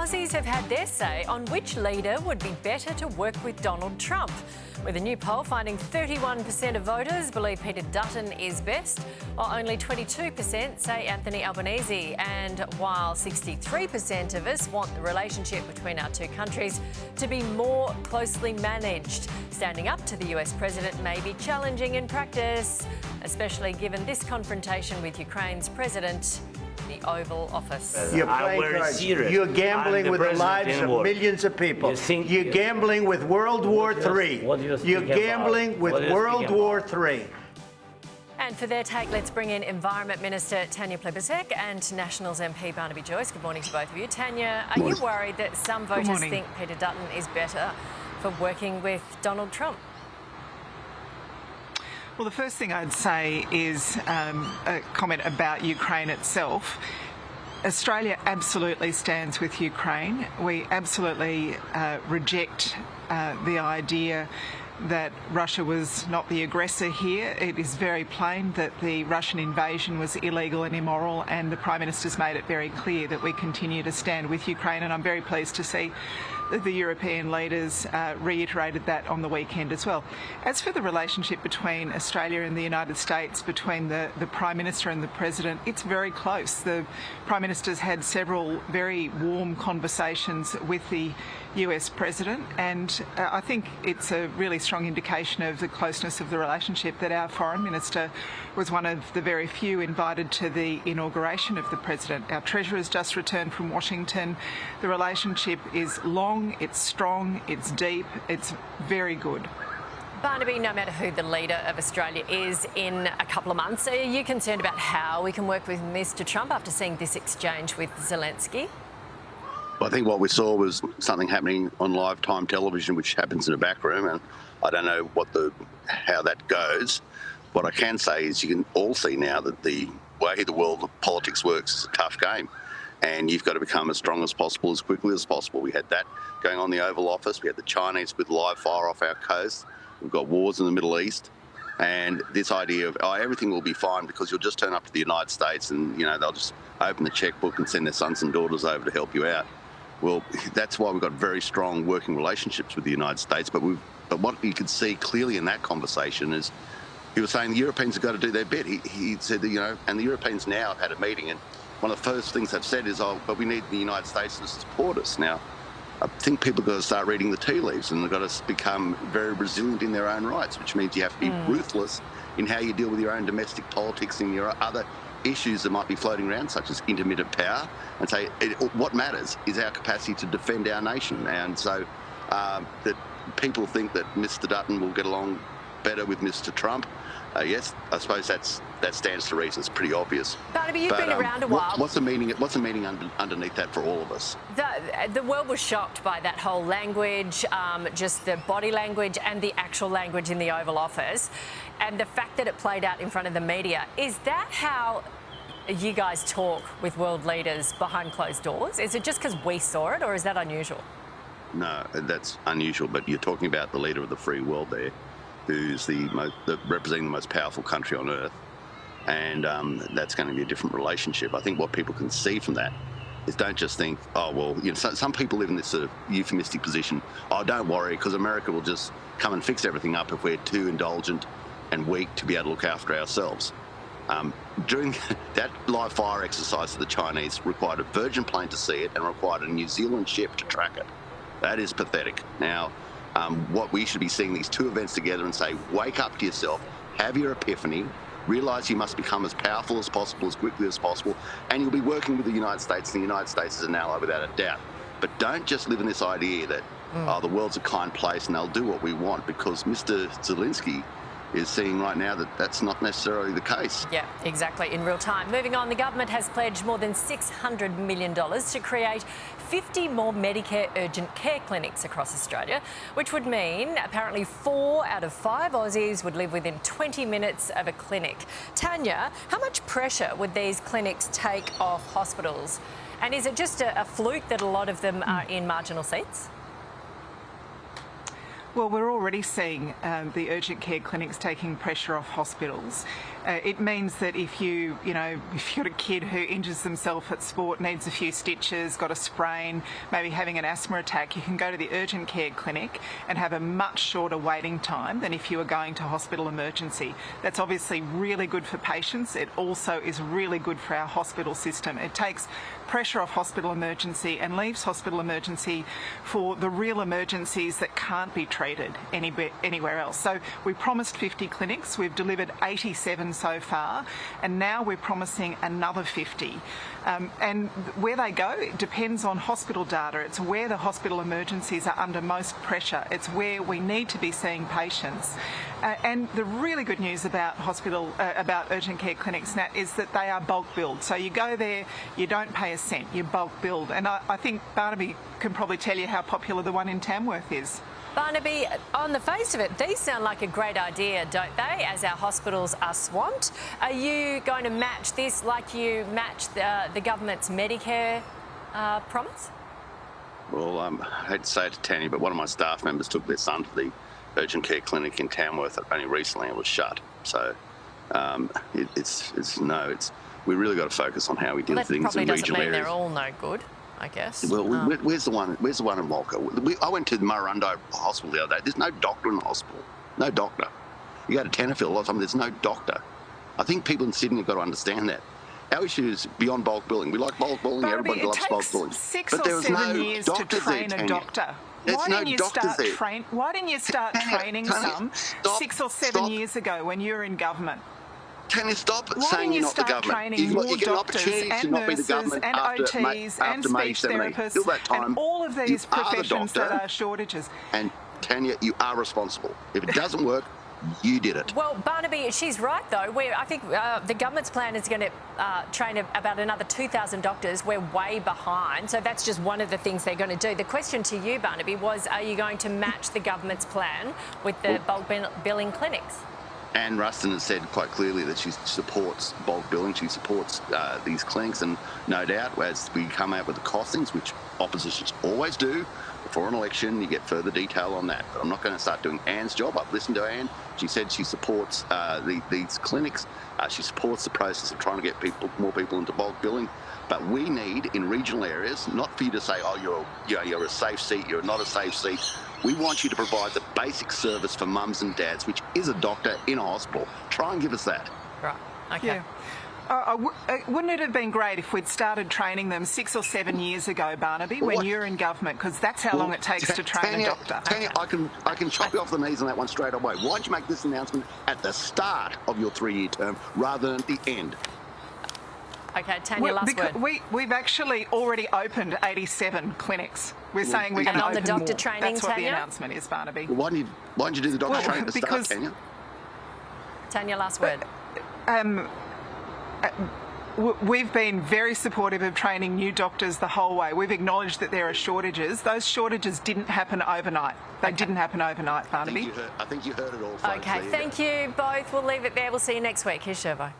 Aussies have had their say on which leader would be better to work with Donald Trump, with a new poll finding 31% of voters believe Peter Dutton is best, while only 22% say Anthony Albanese. And while 63% of us want the relationship between our two countries to be more closely managed, standing up to the US president may be challenging in practice, especially given this confrontation with Ukraine's president, the Oval Office. You're playing cards. You're gambling with the lives of millions of people. You're gambling with World War III. You're gambling with World War III. And for their take, let's bring in Environment Minister Tanya Plibersek and Nationals MP Barnaby Joyce. Good morning to both of you. Tanya, are you worried that some voters think Peter Dutton is better for working with Donald Trump? Well, the first thing I'd say is a comment about Ukraine itself. Australia absolutely stands with Ukraine. We absolutely reject the idea that Russia was not the aggressor here. It is very plain that the Russian invasion was illegal and immoral, and the Prime Minister's made it very clear that we continue to stand with Ukraine, and I'm very pleased to see that the European leaders reiterated that on the weekend as well. As for the relationship between Australia and the United States, between the Prime Minister and the President, it's very close. The Prime Minister's had several very warm conversations with the US President, and I think it's a really strong indication of the closeness of the relationship that our Foreign Minister was one of the very few invited to the inauguration of the President. Our Treasurer's just returned from Washington. The relationship is long, it's strong, it's deep, it's very good. Barnaby, no matter who the leader of Australia is in a couple of months, are you concerned about how we can work with Mr Trump after seeing this exchange with Zelensky? Well, I think what we saw was something happening on live time television, which happens in a back room, and I don't know how that goes. What I can say is you can all see now that the way the world of politics works is a tough game, and you've got to become as strong as possible, as quickly as possible. We had that going on in the Oval Office. We had the Chinese with live fire off our coast. We've got wars in the Middle East. And this idea of, everything will be fine because you'll just turn up to the United States and, they'll just open the checkbook and send their sons and daughters over to help you out. Well, that's why we've got very strong working relationships with the United States. But what you could see clearly in that conversation is he was saying the Europeans have got to do their bit. He said that, and the Europeans now have had a meeting, and one of the first things they've said is, but we need the United States to support us. Now, I think people have got to start reading the tea leaves, and they've got to become very resilient in their own rights, which means you have to be ruthless in how you deal with your own domestic politics and your other issues that might be floating around, such as intermittent power, and say what matters is our capacity to defend our nation. And so that people think that Mr Dutton will get along better with Mr Trump. Yes, I suppose that stands to reason. It's pretty obvious. Barnaby, you've been around a while. What's the meaning underneath that for all of us? The world was shocked by that whole language, just the body language and the actual language in the Oval Office, and the fact that it played out in front of the media. Is that how you guys talk with world leaders behind closed doors? Is it just because we saw it, or is that unusual? No, that's unusual, but you're talking about the leader of the free world there, who's representing the most powerful country on earth, and that's going to be a different relationship. I think what people can see from that is don't just think, some people live in this sort of euphemistic position, don't worry, because America will just come and fix everything up if we're too indulgent and weak to be able to look after ourselves. During that live fire exercise of the Chinese required a Virgin plane to see it and required a New Zealand ship to track it. That is pathetic. Now, what we should be seeing these two events together and say, wake up to yourself, have your epiphany, realise you must become as powerful as possible, as quickly as possible, and you'll be working with the United States, and the United States is an ally without a doubt. But don't just live in this idea that, the world's a kind place and they'll do what we want, because Mr Zelensky is seeing right now that that's not necessarily the case. Yeah, exactly, in real time. Moving on, the government has pledged more than $600 million to create 50 more Medicare urgent care clinics across Australia, which would mean apparently 4 out of 5 Aussies would live within 20 minutes of a clinic. Tanya, how much pressure would these clinics take off hospitals? And is it just a fluke that a lot of them are in marginal seats? Well, we're already seeing the urgent care clinics taking pressure off hospitals. It means that if you've got a kid who injures themselves at sport, needs a few stitches, got a sprain, maybe having an asthma attack, you can go to the urgent care clinic and have a much shorter waiting time than if you were going to hospital emergency. That's obviously really good for patients. It also is really good for our hospital system. It takes pressure off hospital emergency and leaves hospital emergency for the real emergencies that can't be treated anywhere else. So we promised 50 clinics, we've delivered 87 so far, and now we're promising another 50. And where they go, it depends on hospital data. It's where the hospital emergencies are under most pressure. It's where we need to be seeing patients. And the really good news about about urgent care clinics, Nat, is that they are bulk billed. So you go there, you don't pay a cent, you bulk billed. And I think Barnaby can probably tell you how popular the one in Tamworth is. Barnaby, on the face of it, these sound like a great idea, don't they, as our hospitals are swamped? Are you going to match this like you matched the government's Medicare promise? Well, I hate to say it to Tanya, but one of my staff members took their son to the urgent care clinic in Tamworth only recently. It was shut. So we really got to focus on how we do things in regional areas. That probably doesn't mean they're all no good, I guess. Well, where's the one in Walker? I went to the Murrurundo Hospital the other day. There's no doctor in the hospital. No doctor. You go to Tenterfield a lot of time, there's no doctor. I think people in Sydney have got to understand that. Our issue is beyond bulk billing. We like bulk billing. Everybody loves bulk billing. But there was 6 or 7 years to train a doctor. Why didn't you start training some 6 or 7 years ago when you were in government? Tanya, stop saying you're not the government. You get an opportunity to not be the government and OTs and speech therapists and all of these professions that are shortages. And Tanya, you are responsible. If it doesn't work, you did it. Well, Barnaby, she's right, though. I think the government's plan is going to train about another 2,000 doctors. We're way behind. So that's just one of the things they're going to do. The question to you, Barnaby, was are you going to match the government's plan with the bulk billing clinics? Anne Ruston has said quite clearly that she supports bulk billing. She supports these clinics, and no doubt as we come out with the costings, which oppositions always do, before an election, you get further detail on that. But I'm not going to start doing Anne's job. I've listened to Anne. She said she supports these clinics. She supports the process of trying to get more people into bulk billing. But we need, in regional areas, not for you to say, oh, you're a safe seat, you're not a safe seat. We want you to provide the basic service for mums and dads, which is a doctor in a hospital. Try and give us that. Right, okay. Yeah. Wouldn't it have been great if we'd started training them 6 or 7 years ago, Barnaby, when you're in government? Because that's how long it takes to train a doctor. Tanya, I can chop you off the knees on that one straight away. Why'd you make this announcement at the start of your 3-year term rather than at the end? Okay, Tanya, last word. We've actually already opened 87 clinics. We're saying we're going to open the doctor more. training, That's what Tanya? the announcement is, Barnaby. Well, why didn't you do the doctor training at the start, Tanya? Tanya, last word. We've been very supportive of training new doctors the whole way. We've acknowledged that there are shortages. Those shortages didn't happen overnight. They didn't happen overnight, Barnaby. I think you heard it all, folks. Okay, thank you both. We'll leave it there. We'll see you next week. Here's Shervo.